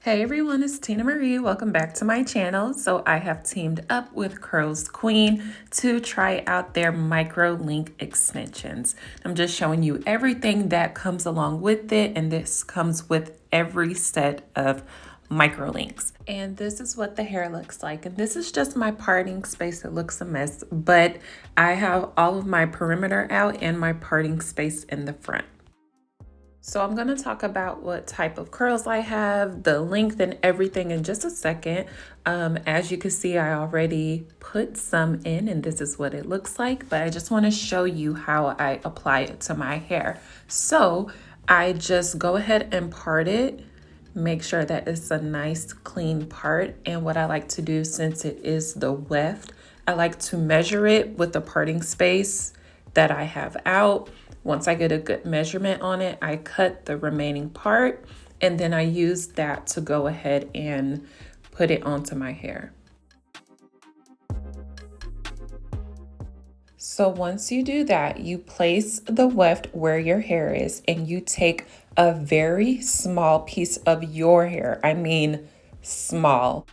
Hey everyone, it's Tina Marie. Welcome back to my channel. So I have teamed up with Curlsqueen to try out their Microlink extensions. I'm just showing you everything that comes along with it, and this comes with every set of microlinks. And this is what the hair looks like. And this is just my parting space. It looks a mess, but I have all of my perimeter out and my parting space in the front. So I'm going to talk about what type of curls I have, the length and everything in just a second. As you can see, I already put some in and this is what it looks like, but I just want to show you how I apply it to my hair. So I just go ahead and part it, make sure that it's a nice clean part. And what I like to do, since it is the weft, I like to measure it with the parting space that I have out. Once I get a good measurement on it, I cut the remaining part and then I use that to go ahead and put it onto my hair. So once you do that, you place the weft where your hair is and you take a very small piece of your hair. I mean, small.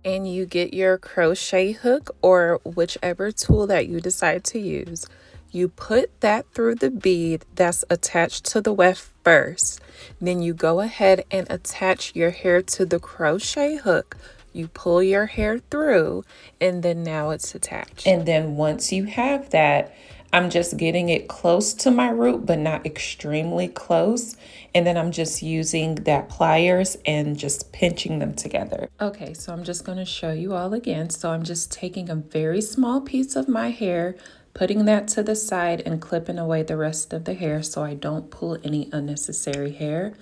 And you get your crochet hook or whichever tool that you decide to use. You put that through the bead that's attached to the weft first. Then you go ahead and attach your hair to the crochet hook. You pull your hair through and then now it's attached. And then once you have that, I'm just getting it close to my root, but not extremely close. And then I'm just using that pliers and just pinching them together. Okay, so I'm just gonna show you all again. So I'm just taking a very small piece of my hair, putting that to the side and clipping away the rest of the hair so I don't pull any unnecessary hair.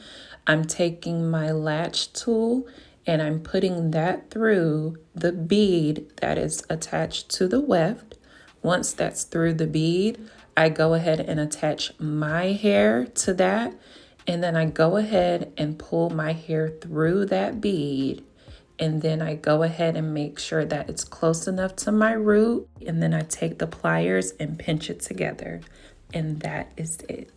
I'm taking my latch tool and I'm putting that through the bead that is attached to the weft. Once that's through the bead, I go ahead and attach my hair to that. And then I go ahead and pull my hair through that bead. And then I go ahead and make sure that it's close enough to my root. And then I take the pliers and pinch it together. And that is it.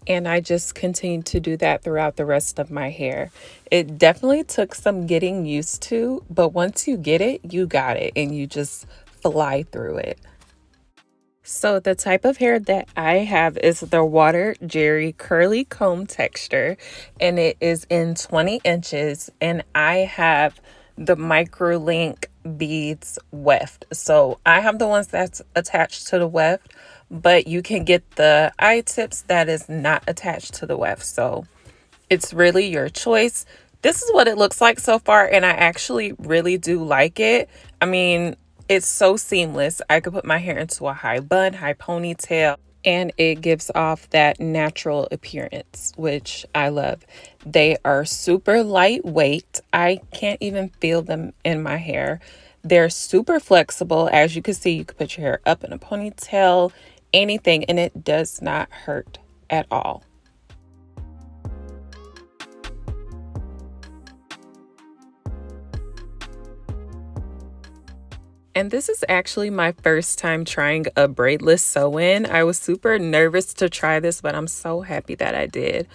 And I just continue to do that throughout the rest of my hair. It definitely took some getting used to, but once you get it, you got it and you just fly through it. So the type of hair that I have is the water jerry curly comb texture, and it is in 20 inches, and I have the Microlink beads weft. So I have the ones that's attached to the weft, but you can get the eye tips that is not attached to the weft. So it's really your choice. This is what it looks like so far, and I actually really do like it. I mean, it's so seamless. I could put my hair into a high bun, high ponytail, and it gives off that natural appearance, which I love. They are super lightweight. I can't even feel them in my hair. They're super flexible. As you can see, you can put your hair up in a ponytail, anything, and it does not hurt at all. And this is actually my first time trying a braidless sew-in. I was super nervous to try this, but I'm so happy that I did.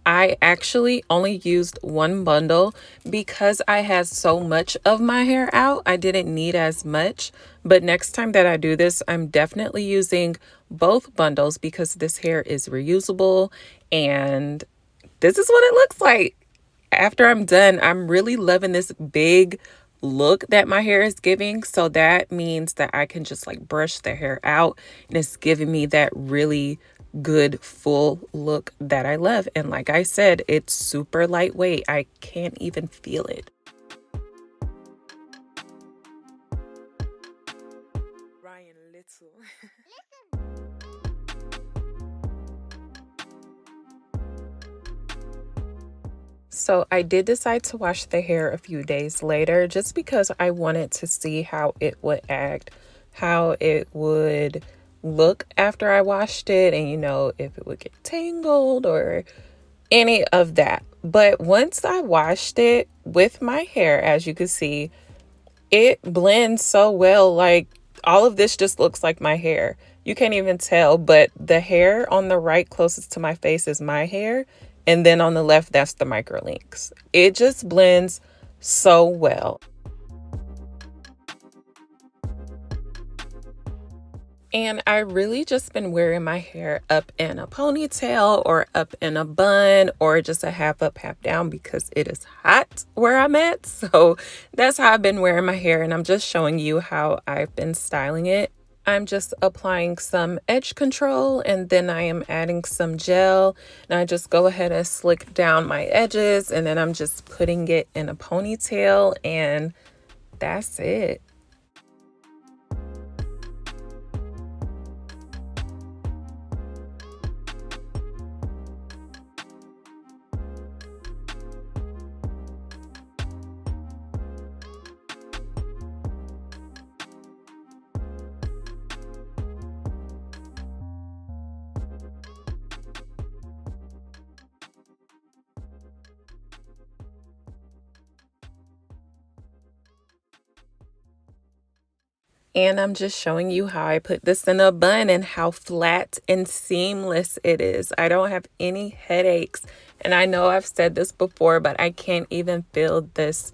I actually only used one bundle because I had so much of my hair out. I didn't need as much, but next time that I do this, I'm definitely using both bundles because this hair is reusable and this is what it looks like. After I'm done, I'm really loving this big look that my hair is giving. So that means that I can just like brush the hair out and it's giving me that really good full look that I love. And like I said, it's super lightweight. I can't even feel it. Ryan Little. So I did decide to wash the hair a few days later just because I wanted to see how it would act, how it would look after I washed it, and if it would get tangled or any of that. But once I washed it with my hair, as you can see, it blends so well. Like all of this just looks like my hair. You can't even tell, but the hair on the right closest to my face is my hair. And then on the left, that's the Microlinks. It just blends so well. And I really just been wearing my hair up in a ponytail or up in a bun or just a half up, half down because it is hot where I'm at. So that's how I've been wearing my hair. And I'm just showing you how I've been styling it. I'm just applying some edge control and then I am adding some gel. And I just go ahead and slick down my edges and then I'm just putting it in a ponytail and that's it. And I'm just showing you how I put this in a bun and how flat and seamless it is. I don't have any headaches. And I know I've said this before, but I can't even feel this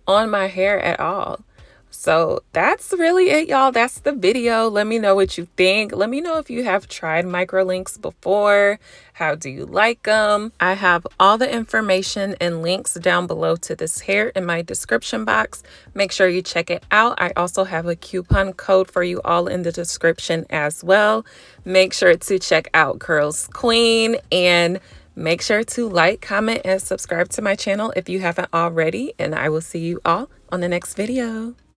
on my hair at all. So that's really it, y'all. That's the video. Let me know what you think. Let me know if you have tried microlinks before. How do you like them? I have all the information and links down below to this hair in my description box. Make sure you check it out. I also have a coupon code for you all in the description as well. Make sure to check out Curlsqueen and make sure to like, comment, and subscribe to my channel if you haven't already. And I will see you all on the next video.